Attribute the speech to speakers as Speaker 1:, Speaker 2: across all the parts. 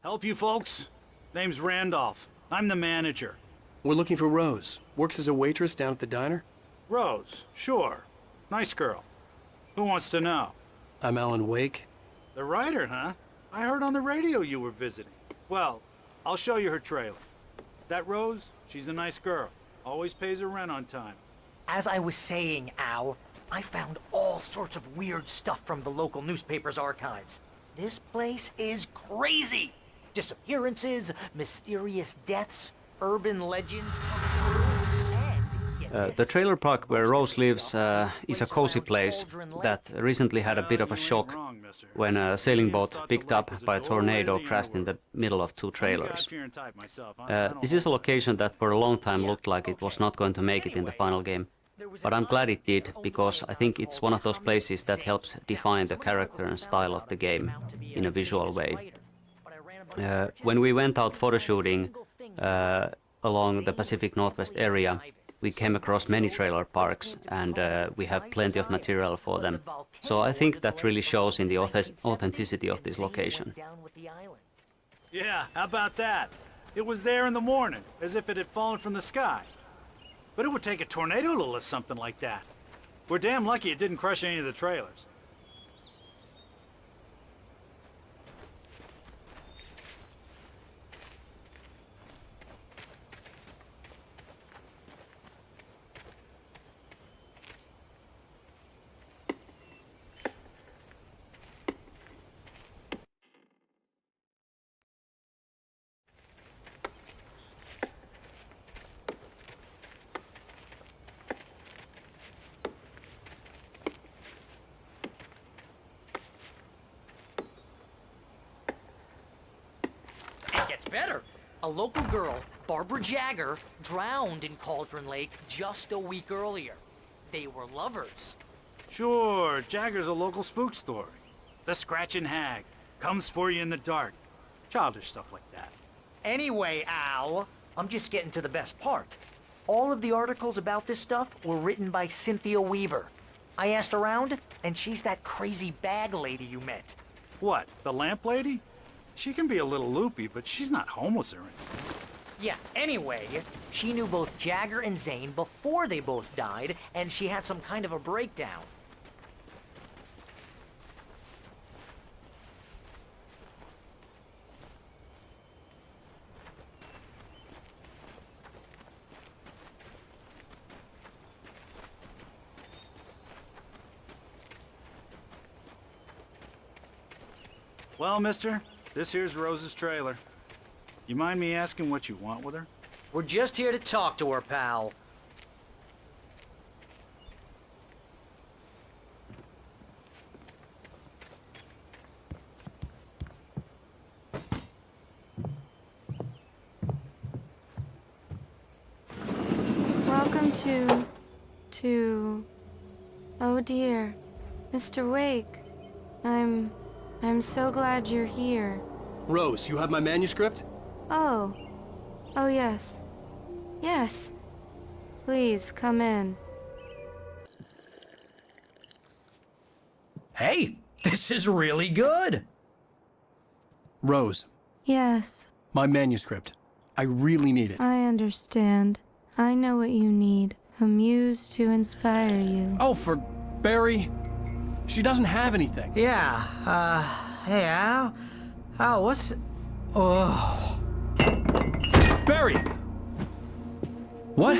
Speaker 1: Help you folks? Name's Randolph. I'm the manager.
Speaker 2: We're looking for Rose. Works as a waitress down at the diner.
Speaker 1: Rose, sure. Nice girl. Who wants to know?
Speaker 2: I'm Alan Wake.
Speaker 1: The writer, huh? I heard on the radio you were visiting. Well, I'll show you her trailer. That Rose, she's a nice girl. Always pays her rent on time.
Speaker 3: As I was saying, Al, I found all sorts of weird stuff from the local newspaper's archives. This place is crazy! Disappearances, mysterious deaths, urban legends come true, and
Speaker 4: The trailer park where Rose lives is a cozy place that recently had a bit of a shock when a sailing boat picked up by a tornado crashed in the middle of two trailers. This is a location that for a long time looked like it was not going to make it in the final game, but I'm glad it did, because I think it's one of those places that helps define the character and style of the game in a visual way. When we went out photoshooting along the Pacific Northwest area, we came across many trailer parks, and we have plenty of material for them. So I think that really shows in the authenticity of this location.
Speaker 1: Yeah, how about that? It was there in the morning, as if it had fallen from the sky. But it would take a tornado to lift something like that. We're damn lucky it didn't crush any of the trailers.
Speaker 3: better. A local girl, Barbara Jagger, drowned in Cauldron Lake just a week earlier. They were lovers.
Speaker 1: Sure, Jagger's a local spook story. The Scratching Hag comes for you in the dark. Childish stuff like that.
Speaker 3: Anyway, Al, I'm just getting to the best part. All of the articles about this stuff were written by Cynthia Weaver. I asked around, and she's that crazy bag lady you met.
Speaker 1: What, the lamp lady? She can be a little loopy, but she's not homeless or anything.
Speaker 3: Yeah, anyway, she knew both Jagger and Zane before they both died, and she had some kind of a breakdown.
Speaker 1: Well, mister, this here's Rose's trailer. You mind me asking what you want with her?
Speaker 3: We're just here to talk to her, pal.
Speaker 5: Welcome to... Oh dear, Mr. Wake. I'm so glad you're here.
Speaker 2: Rose, you have my manuscript?
Speaker 5: Oh. Oh, yes. Yes. Please, come in.
Speaker 6: Hey, this is really good.
Speaker 2: Rose,
Speaker 5: Yes,
Speaker 2: my manuscript. I really need it.
Speaker 5: I understand. I know what you need. A muse to inspire you.
Speaker 2: Oh, for Barry. She doesn't have anything.
Speaker 6: Yeah, hey, Al? Al, what's... Oh...
Speaker 2: Barry! What?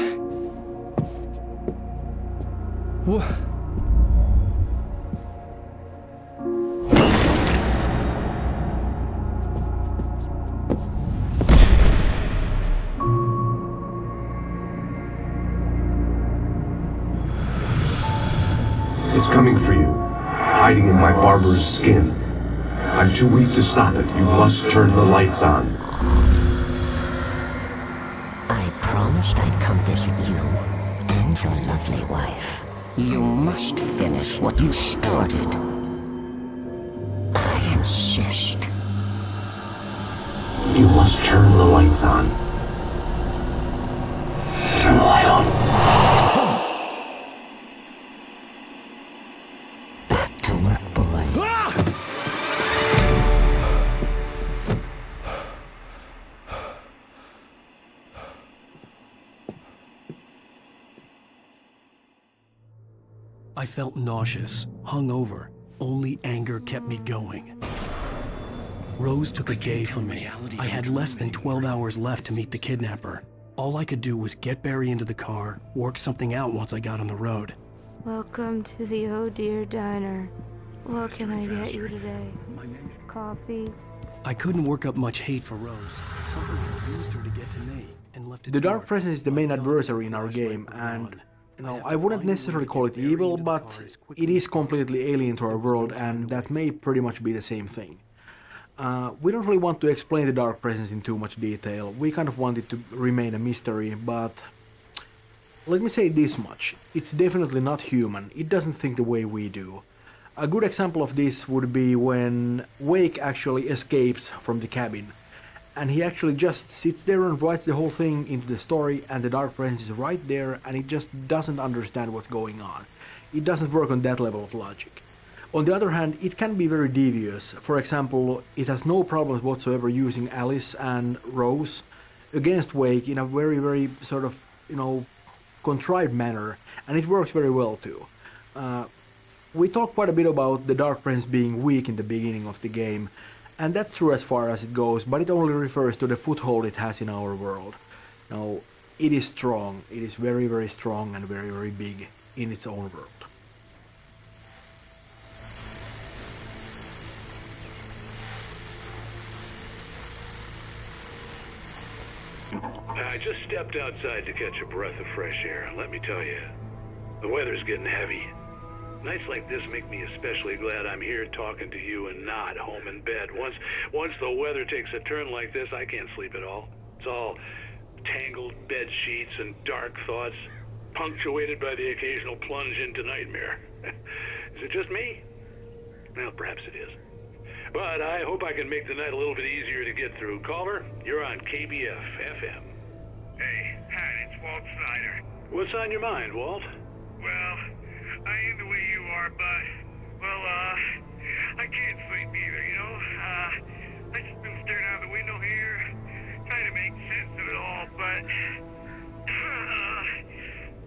Speaker 2: What?
Speaker 7: It's coming for you, hiding in my barber's skin. I'm too weak to stop it. You must turn the lights on.
Speaker 8: I promised I'd come visit you and your lovely wife. You must finish what you started. I insist.
Speaker 7: You must turn the lights on. Turn the light on.
Speaker 8: Back to work, boy.
Speaker 2: I felt nauseous, hungover. Only anger kept me going. Rose took a day from me. I had less than 12 hours left to meet the kidnapper. All I could do was get Barry into the car, work something out once I got on the road.
Speaker 5: Welcome to the Oh Dear Diner. What can I get you today? Coffee?
Speaker 2: I couldn't work up much hate for Rose. Something had used her to get to me and left its
Speaker 9: The Dark
Speaker 2: mark.
Speaker 9: Presence is the main adversary in our game, and I wouldn't necessarily call it evil, but it is completely alien to our world, and that may pretty much be the same thing. We don't really want to explain the Dark Presence in too much detail. We kind of want it to remain a mystery, but let me say this much. It's definitely not human. It doesn't think the way we do. A good example of this would be when Wake actually escapes from the cabin. And he actually just sits there and writes the whole thing into the story, and the Dark Presence is right there, and it just doesn't understand what's going on. It doesn't work on that level of logic. On the other hand, it can be very devious. For example, it has no problems whatsoever using Alice and Rose against Wake in a very, very sort of, contrived manner, and it works very well too. We talked quite a bit about the Dark Presence being weak in the beginning of the game, and that's true as far as it goes, but it only refers to the foothold it has in our world. Now, it is strong. It is very, very strong and very, very big in its own world.
Speaker 10: I just stepped outside to catch a breath of fresh air, and let me tell you, the weather's getting heavy. Nights like this make me especially glad I'm here talking to you and not home in bed. Once the weather takes a turn like this, I can't sleep at all. It's all tangled bed sheets and dark thoughts, punctuated by the occasional plunge into nightmare. Is it just me? Well, perhaps it is. But I hope I can make the night a little bit easier to get through. Caller, you're on KBF FM.
Speaker 11: Hey, Pat, it's Walt Snyder.
Speaker 10: What's on your mind, Walt?
Speaker 11: Well, I ain't the way you are, but, I can't sleep either, I just been staring out the window here, trying to make sense of it all, but,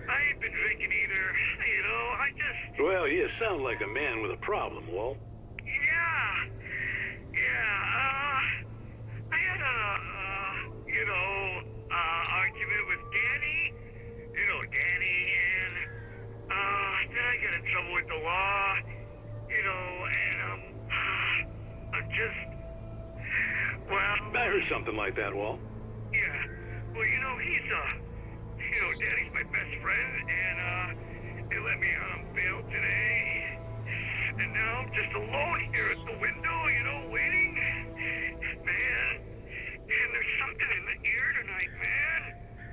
Speaker 11: I ain't been drinking either, I just...
Speaker 10: Well, you sound like a man with a problem, Walt.
Speaker 11: I had argument with Danny, Danny, and, then I got in trouble with the law, and, I'm just, well...
Speaker 10: I heard something like that, Walt.
Speaker 11: Yeah, well, he's, Danny's my best friend, and, they let me out on bail today, and now I'm just alone here at the window, waiting. Man, and there's something in the air tonight, man.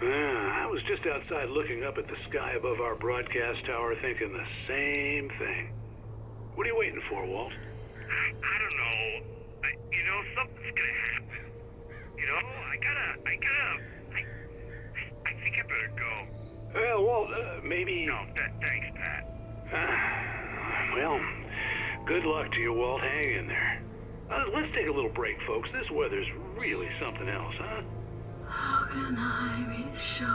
Speaker 10: I was just outside looking up at the sky above our broadcast tower thinking the same thing. What are you waiting for, Walt?
Speaker 11: I don't know. Something's gonna happen. I think I better go.
Speaker 10: Well, Walt, maybe...
Speaker 11: No, thanks, Pat.
Speaker 10: Well, good luck to you, Walt. Hang in there. Let's take a little break, folks. This weather's really something else, huh?
Speaker 12: How can I be sure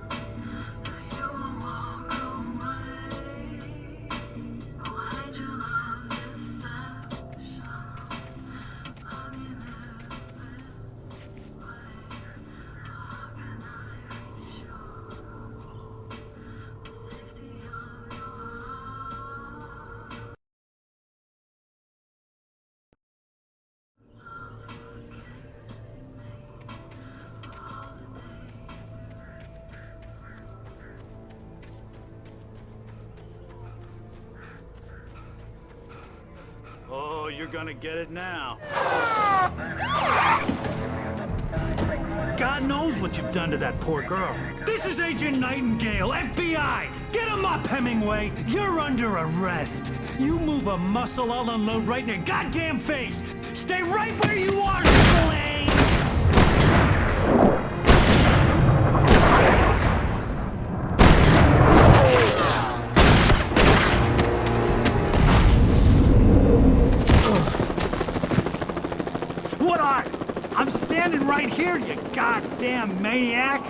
Speaker 12: that you will walk away? Why'd you love deception? I mean, how can I be sure? The safety of your heart.
Speaker 1: Oh, you're gonna get it now. God knows what you've done to that poor girl.
Speaker 13: This is Agent Nightingale, FBI! Get him up, Hemingway! You're under arrest! You move a muscle, I'll unload right in your goddamn face! Stay right where you are, Spillane!
Speaker 1: What are you? I'm standing right here, you goddamn maniac!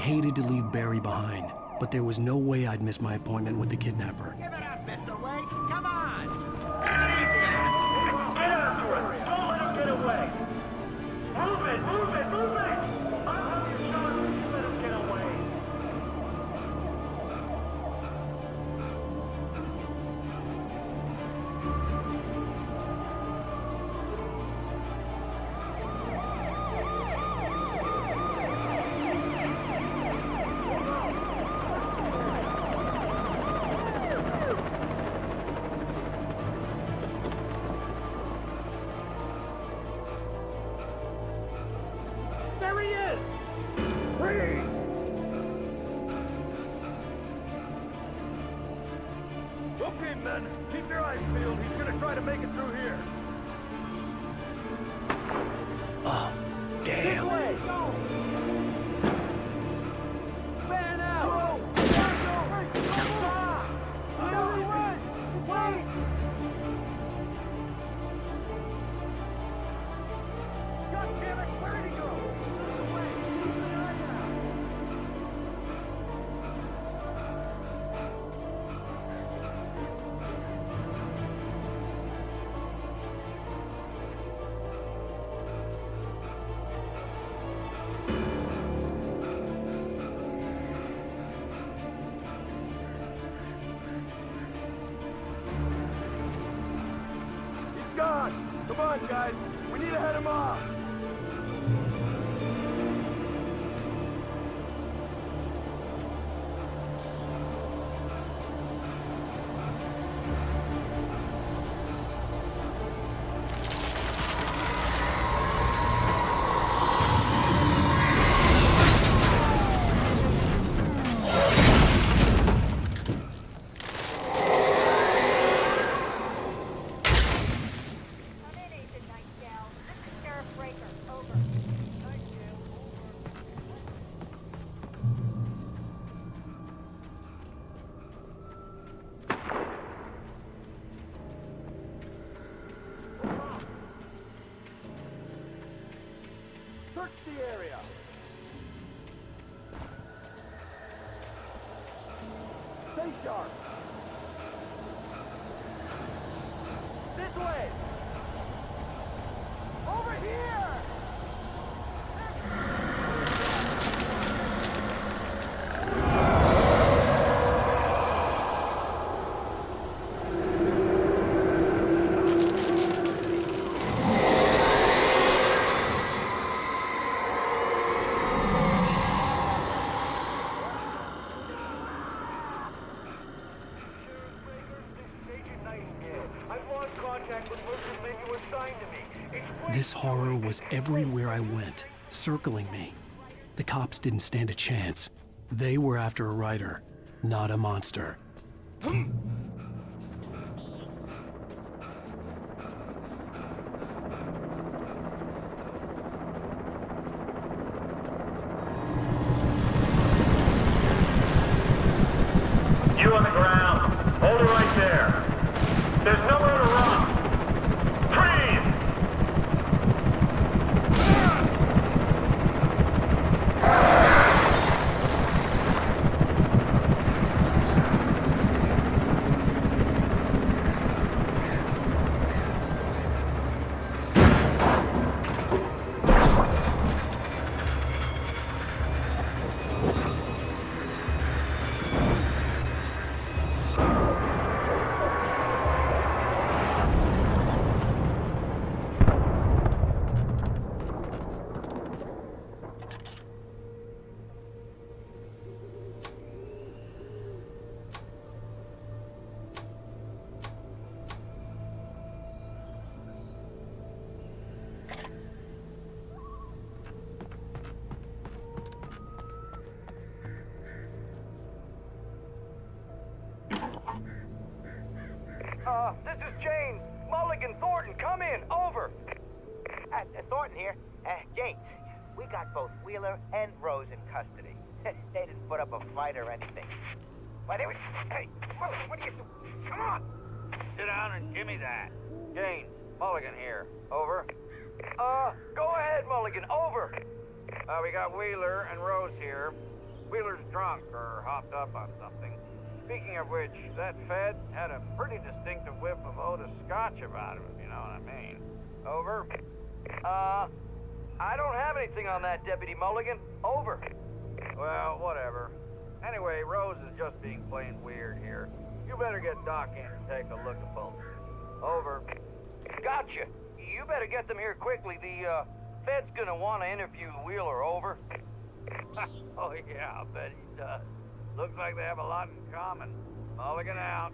Speaker 2: hated to leave Barry behind, but there was no way I'd miss my appointment with the kidnapper.
Speaker 14: Give it up, Mr. Wake. Come on. Take it easy now.
Speaker 11: Get after it! Don't let him get away! Move it! Move it! Move it! I'll have you shot if you let him get away! There he is! Freeze! Okay, men, keep your eyes peeled. He's gonna try to make it through here.
Speaker 2: Oh, damn.
Speaker 11: This way! Go! Fan out! Stop! Wait! God damn it, where did he go? He's gone! Come on, guys! We need to head him off! Search the area! Stay sharp! This way! Over here!
Speaker 2: This horror was everywhere I went, circling me. The cops didn't stand a chance. They were after a writer, not a monster.
Speaker 11: You on the ground. Hold it right there. There's nowhere to run. Freeze! This is James. Mulligan, Thornton, come in. Over.
Speaker 15: Thornton here. James, we got both Wheeler and Rose in custody. They didn't put up a fight or anything. Why, they were... Hey, what are you doing? Come on!
Speaker 11: Sit down and give me that.
Speaker 15: James, Mulligan here. Over.
Speaker 11: Go ahead, Mulligan. Over.
Speaker 15: We got Wheeler and Rose here. Wheeler's drunk or hopped up on something. Speaking of which, that Fed had a pretty distinctive whiff of Otis Scotch about him, if you know what I mean. Over. I don't have anything on that, Deputy Mulligan. Over. Well, whatever. Anyway, Rose is just being plain weird here. You better get Doc in and take a look at both. Over. Gotcha. You better get them here quickly. The, Fed's gonna want to interview Wheeler. Over. Oh, yeah, I'll bet he does. Looks like they have a lot in common. Mulligan out.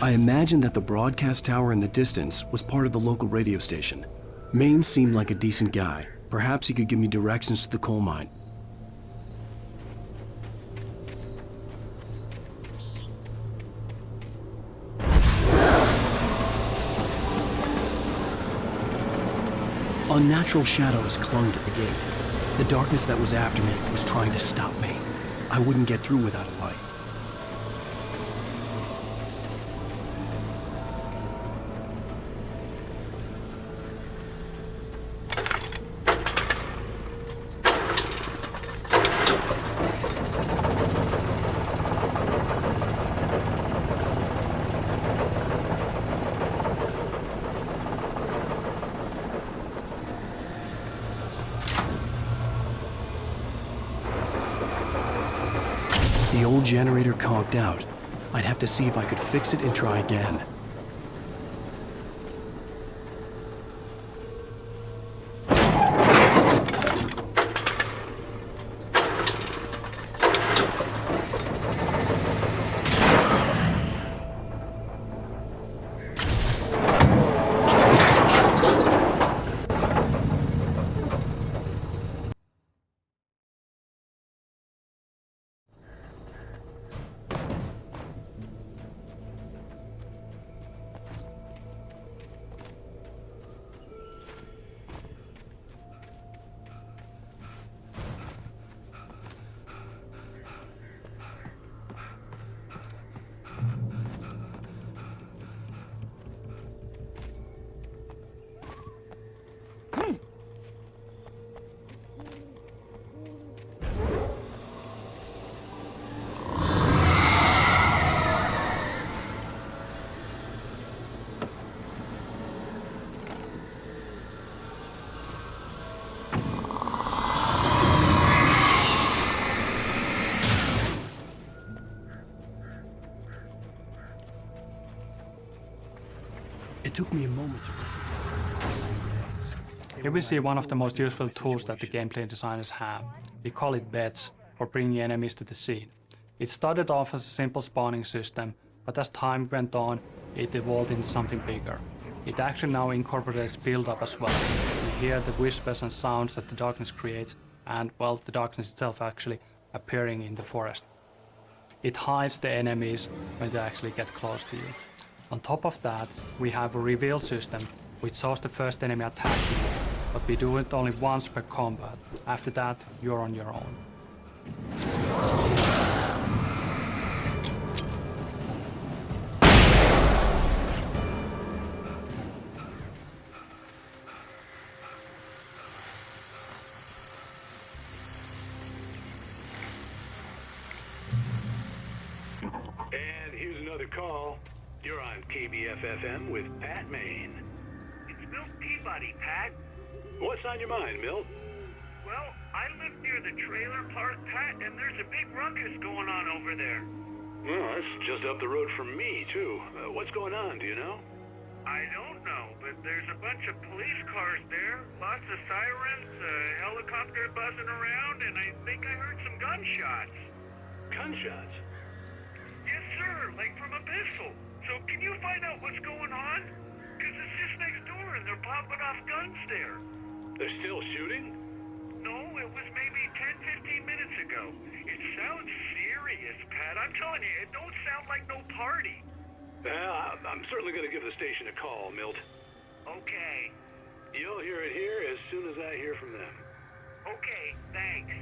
Speaker 2: I imagined that the broadcast tower in the distance was part of the local radio station. Maine seemed like a decent guy. Perhaps he could give me directions to the coal mine. Unnatural shadows clung to the gate. The darkness that was after me was trying to stop me. I wouldn't get through without a light. The old generator conked out. I'd have to see if I could fix it and try again. It took me a moment to recognize
Speaker 16: Here we see one of the most useful tools that the gameplay designers have. We call it beds, for bringing enemies to the scene. It started off as a simple spawning system, but as time went on, it evolved into something bigger. It actually now incorporates build-up as well. You hear the whispers and sounds that the darkness creates, and, well, the darkness itself actually appearing in the forest. It hides the enemies when they actually get close to you. On top of that, we have a reveal system, which shows the first enemy attacking you, but we do it only once per combat. After that, you're on your own.
Speaker 10: And here's another call. You're on KBFFM with Pat Maine.
Speaker 11: It's Milt Peabody, Pat.
Speaker 10: What's on your mind, Milt?
Speaker 11: Well, I live near the trailer park, Pat, and there's a big ruckus going on over there.
Speaker 10: Well, that's just up the road from me, too. What's going on, do you know?
Speaker 11: I don't know, but there's a bunch of police cars there, lots of sirens, a helicopter buzzing around, and I think I heard some gunshots.
Speaker 10: Gunshots?
Speaker 11: Yes, sir, like from a pistol. So can you find out what's going on? Because it's just next door and they're popping off guns there.
Speaker 10: They're still shooting?
Speaker 11: No, it was maybe 10, 15 minutes ago. It sounds serious, Pat. I'm telling you, it don't sound like no party.
Speaker 10: Well, I'm certainly going to give the station a call, Milt.
Speaker 11: Okay.
Speaker 10: You'll hear it here as soon as I hear from them.
Speaker 11: Okay, thanks.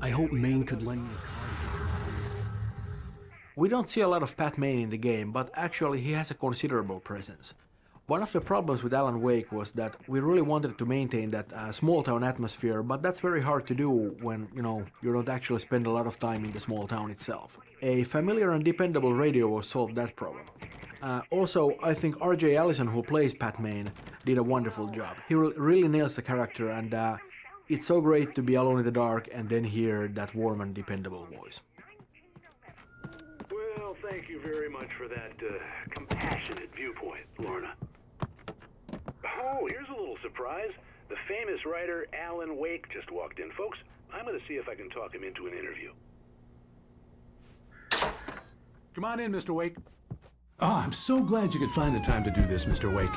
Speaker 2: I hope Maine could lend me a car.
Speaker 9: We don't see a lot of Pat Maine in the game, but actually he has a considerable presence. One of the problems with Alan Wake was that we really wanted to maintain that small town atmosphere, but that's very hard to do when, you don't actually spend a lot of time in the small town itself. A familiar and dependable radio will solve that problem. Also, I think RJ Allison, who plays Pat Maine, did a wonderful job. He really nails the character, and it's so great to be alone in the dark and then hear that warm and dependable voice.
Speaker 10: Well, thank you very much for that compassionate viewpoint, Lorna. Oh, here's a little surprise. The famous writer Alan Wake just walked in. Folks, I'm going to see if I can talk him into an interview.
Speaker 17: Come on in, Mr. Wake. Oh, I'm so glad you could find the time to do this, Mr. Wake.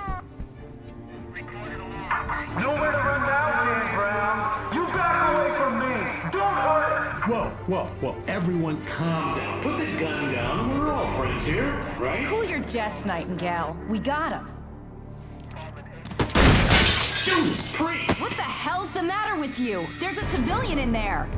Speaker 11: Nowhere to run now, Dan Brown. You back away from me. Don't hurt.
Speaker 17: Whoa. Everyone calm down. Put the gun down. We're all friends here, right?
Speaker 18: Cool your jets, Nightingale. We got him.
Speaker 17: Judas Priest!
Speaker 18: What the hell's the matter with you? There's a civilian in there.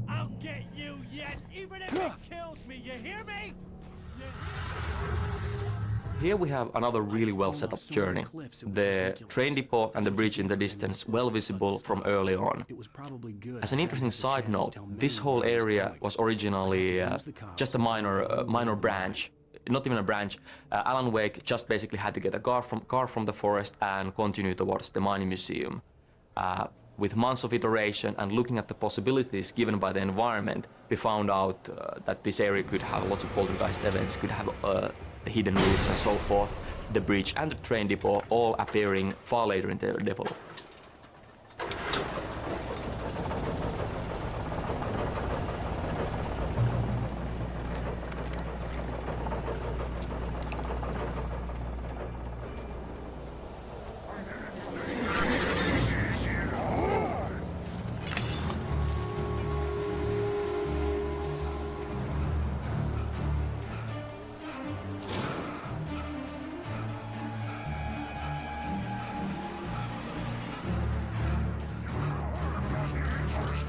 Speaker 13: I'll get you yet, even if it kills me, you hear me?
Speaker 19: Here we have another really well set up journey. The train depot and the bridge in the distance well visible from early on. As an interesting side note, this whole area was originally just a minor branch. Not even a branch. Alan Wake just basically had to get a car from the forest and continue towards the mining museum. With months of iteration and looking at the possibilities given by the environment, we found out that this area could have lots of poltergeist events, could have hidden routes and so forth. The bridge and the train depot all appearing far later in their development.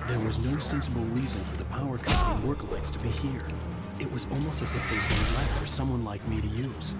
Speaker 2: There was no sensible reason for the power company work-lights to be here. It was almost as if they'd been left for someone like me to use.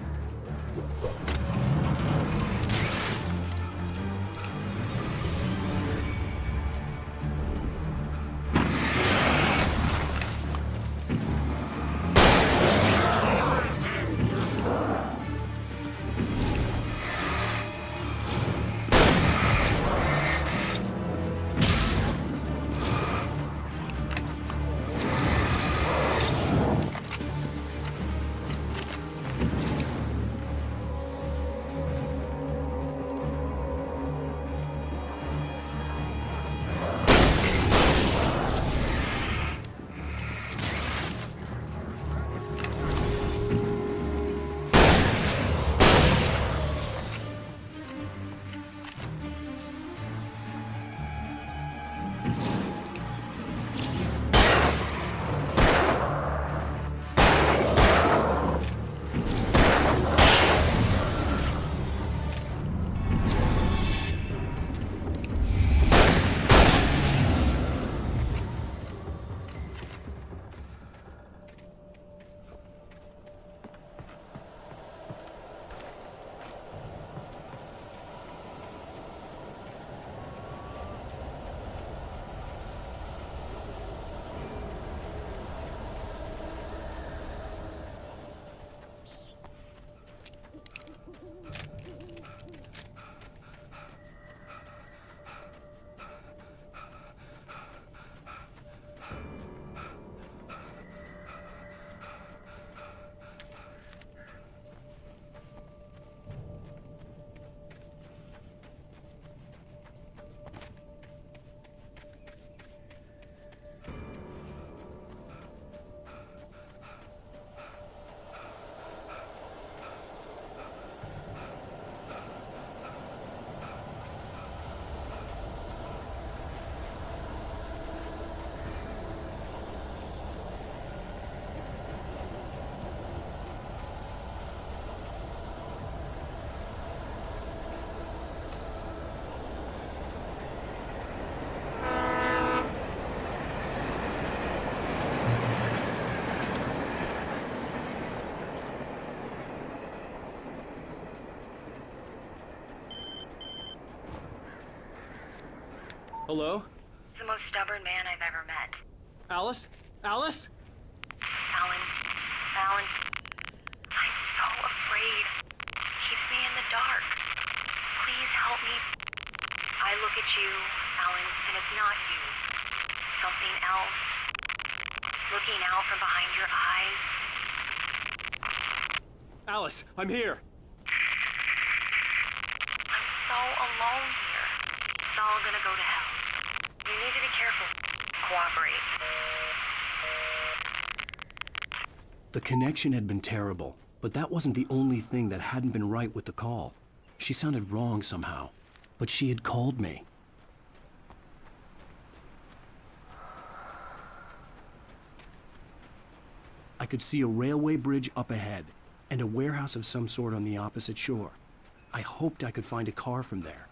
Speaker 20: Hello?
Speaker 21: He's the most stubborn man I've ever met.
Speaker 20: Alice? Alice?
Speaker 21: Alan. Alan. I'm so afraid. He keeps me in the dark. Please help me. I look at you, Alan, and it's not you. Something else. Looking out from behind your eyes.
Speaker 20: Alice, I'm here.
Speaker 21: I'm so alone here. It's all gonna go to hell. You need to be careful. Cooperate.
Speaker 2: The connection had been terrible, but that wasn't the only thing that hadn't been right with the call. She sounded wrong somehow, but she had called me. I could see a railway bridge up ahead and a warehouse of some sort on the opposite shore. I hoped I could find a car from there.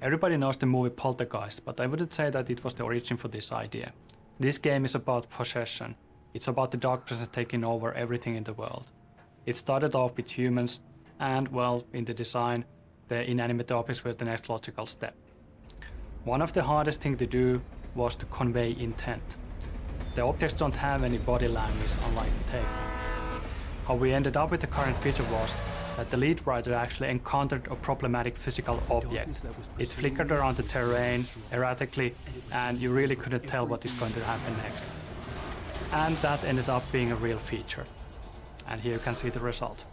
Speaker 16: Everybody knows the movie Poltergeist, but I wouldn't say that it was the origin for this idea. This game is about possession. It's about the dark presence taking over everything in the world. It started off with humans, and, well, in the design, the inanimate objects were the next logical step. One of the hardest things to do was to convey intent. The objects don't have any body language, unlike the tape. How we ended up with the current feature was that the lead writer actually encountered a problematic physical object. It flickered around the terrain erratically, and you really couldn't tell what is going to happen next. And that ended up being a real feature. And here you can see the result.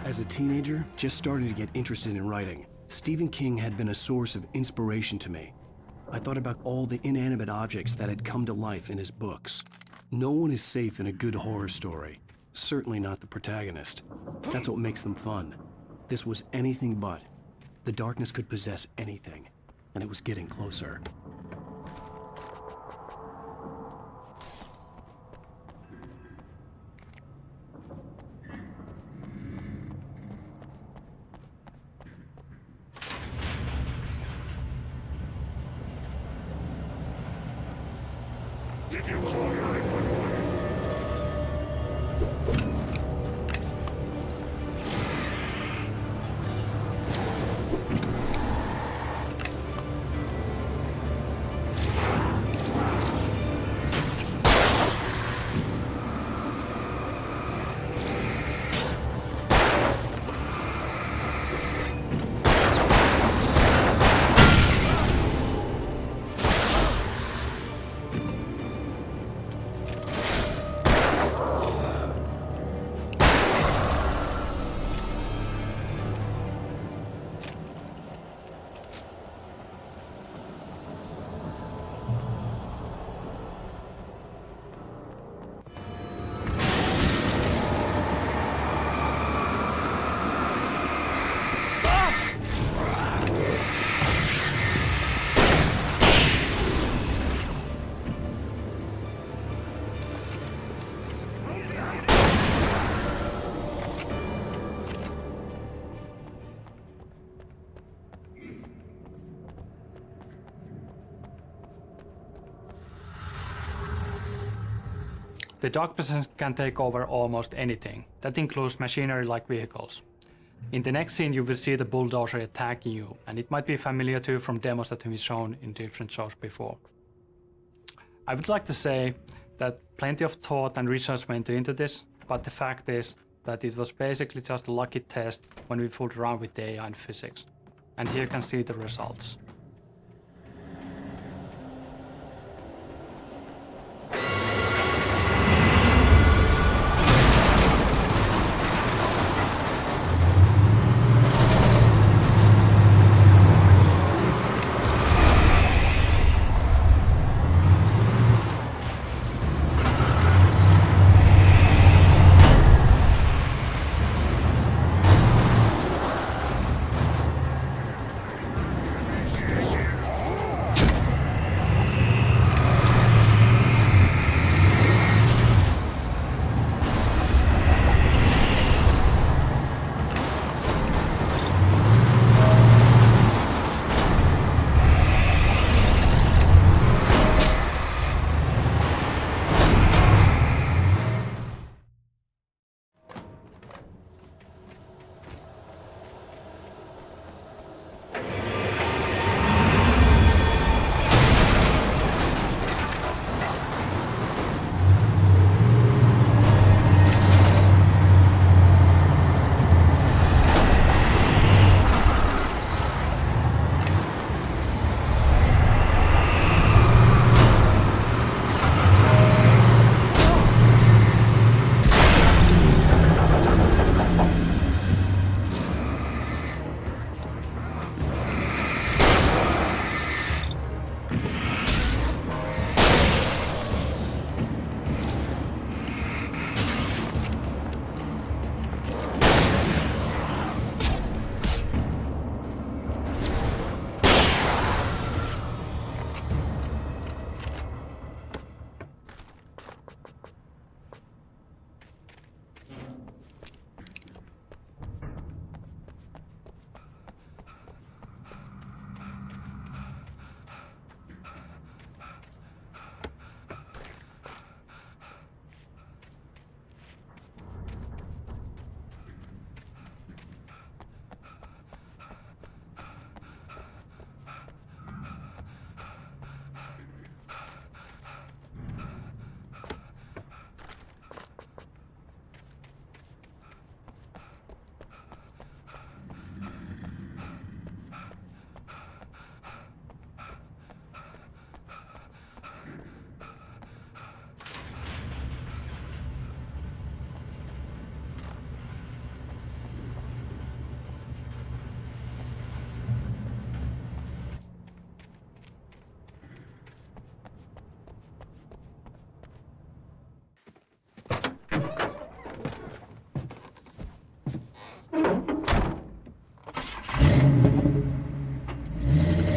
Speaker 2: As a teenager, just starting to get interested in writing, Stephen King had been a source of inspiration to me. I thought about all the inanimate objects that had come to life in his books. No one is safe in a good horror story. Certainly not the protagonist. That's what makes them fun. This was anything but. The darkness could possess anything, and it was getting closer.
Speaker 11: Did you call 911?
Speaker 16: The dog possession can take over almost anything. That includes machinery like vehicles. In the next scene you will see the bulldozer attacking you, and it might be familiar to you from demos that have been shown in different shows before. I would like to say that plenty of thought and research went into this, but the fact is that it was basically just a lucky test when we fooled around with the AI and physics. And here you can see the results.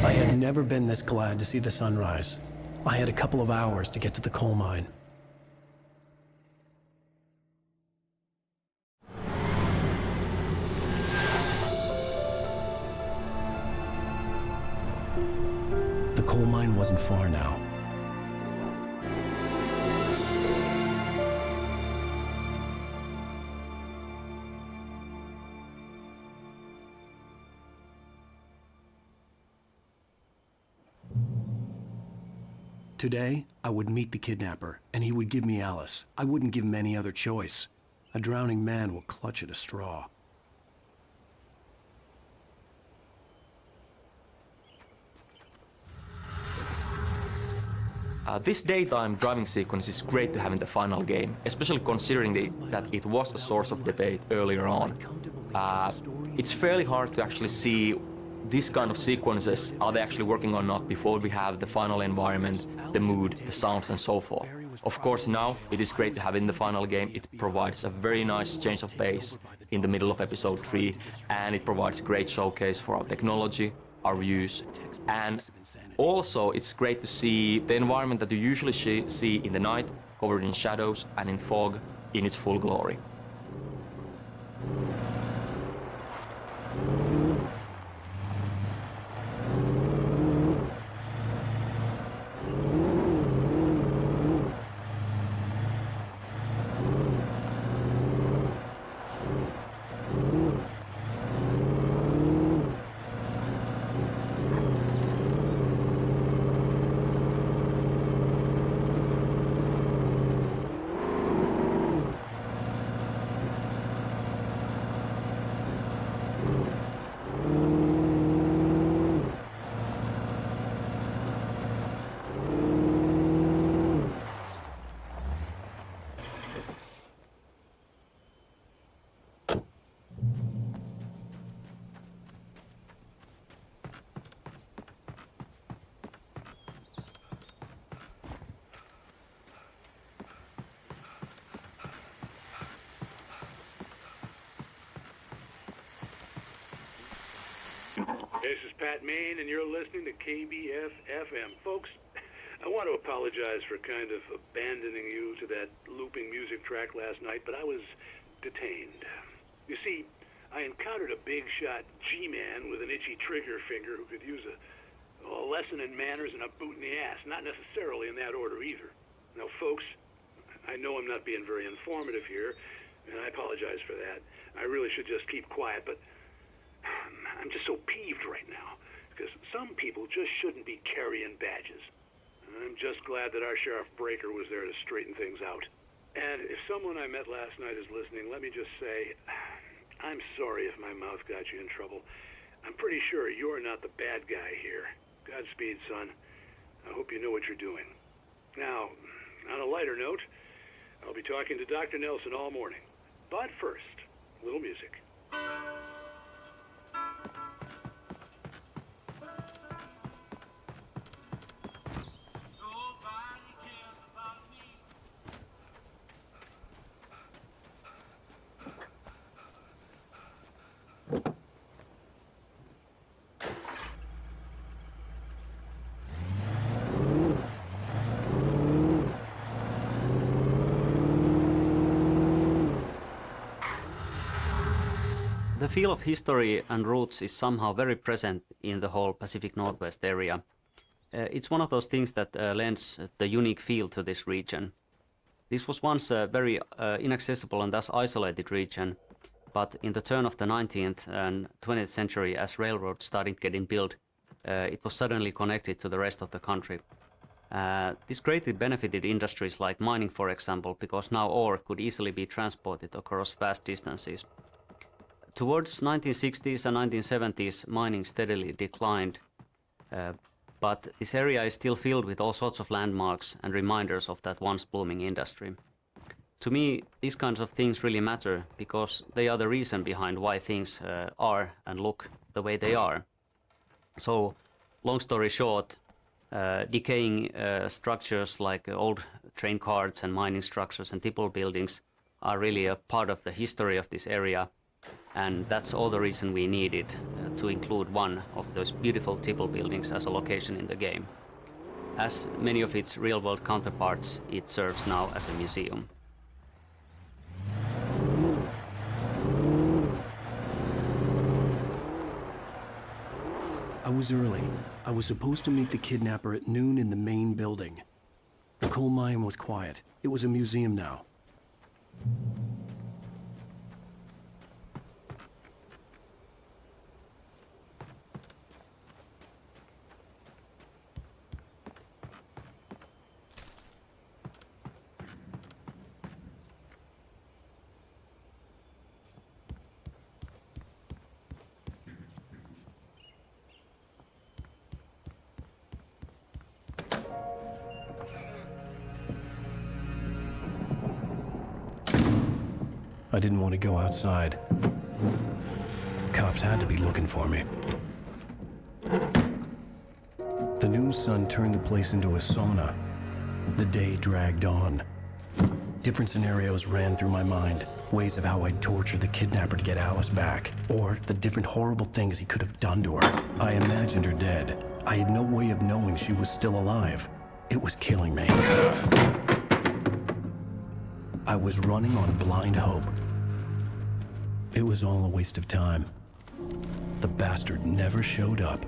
Speaker 2: I had never been this glad to see the sunrise. I had a couple of hours to get to the coal mine. The coal mine wasn't far now. Today, I would meet the kidnapper, and he would give me Alice. I wouldn't give him any other choice. A drowning man will clutch at a straw.
Speaker 19: This daytime driving sequence is great to have in the final game, especially considering that it was a source of debate earlier on. It's fairly hard to actually see this kind of sequences, are they actually working or not, before we have the final environment, the mood, the sounds and so forth. Of course now it is great to have in the final game. It provides a very nice change of pace in the middle of episode 3, and it provides great showcase for our technology, our views, and also it's great to see the environment that you usually see in the night, covered in shadows and in fog, in its full glory.
Speaker 10: This is Pat Maine, and you're listening to KBF-FM. Folks, I want to apologize for kind of abandoning you to that looping music track last night, but I was detained. You see, I encountered a big-shot G-man with an itchy trigger finger who could use a lesson in manners and a boot in the ass, not necessarily in that order either. Now, folks, I know I'm not being very informative here, and I apologize for that. I really should just keep quiet, but I'm just so peeved right now, because some people just shouldn't be carrying badges. I'm just glad that our Sheriff Breaker was there to straighten things out. And if someone I met last night is listening, let me just say, I'm sorry if my mouth got you in trouble. I'm pretty sure you're not the bad guy here. Godspeed, son. I hope you know what you're doing. Now, on a lighter note, I'll be talking to Dr. Nelson all morning. But first, a little music.
Speaker 4: The feel of history and roots is somehow very present in the whole Pacific Northwest area. It's one of those things that lends the unique feel to this region. This was once a very inaccessible and thus isolated region, but in the turn of the 19th and 20th century, as railroads started getting built, it was suddenly connected to the rest of the country. This greatly benefited industries like mining, for example, because now ore could easily be transported across vast distances. Towards 1960s and 1970s, mining steadily declined, but this area is still filled with all sorts of landmarks and reminders of that once blooming industry. To me, these kinds of things really matter because they are the reason behind why things are and look the way they are. So, long story short, decaying structures like old train carts and mining structures and tipple buildings are really a part of the history of this area. And that's all the reason we needed to include one of those beautiful tipple buildings as a location in the game. As many of its real-world counterparts, it serves now as a museum.
Speaker 2: I was early. I was supposed to meet the kidnapper at noon in the main building. The coal mine was quiet. It was a museum now. I didn't want to go outside. Cops had to be looking for me. The noon sun turned the place into a sauna. The day dragged on. Different scenarios ran through my mind. Ways of how I'd torture the kidnapper to get Alice back. Or the different horrible things he could have done to her. I imagined her dead. I had no way of knowing she was still alive. It was killing me. I was running on blind hope. It was all a waste of time. The bastard never showed up.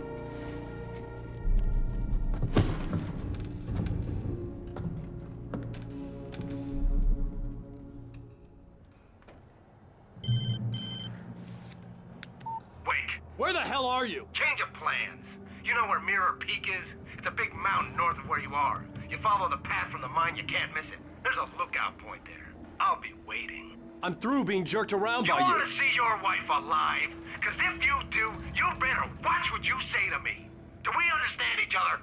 Speaker 11: Wake!
Speaker 20: Where the hell are you?
Speaker 11: Change of plans. You know where Mirror Peak is? It's a big mountain north of where you are. You follow the path from the mine, you can't miss it. There's a lookout point there. I'll be waiting.
Speaker 20: I'm through being jerked around by
Speaker 11: You
Speaker 20: you.
Speaker 11: want to see your wife alive? Because if you do, you better watch what you say to me. Do we understand each other?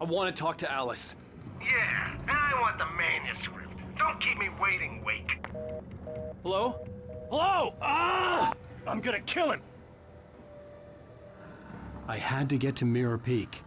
Speaker 20: I want to talk to Alice.
Speaker 11: Yeah, and I want the manuscript. Don't keep me waiting, Wake.
Speaker 20: Hello? Hello! Ah! I'm gonna kill him!
Speaker 2: I had to get to Mirror Peak.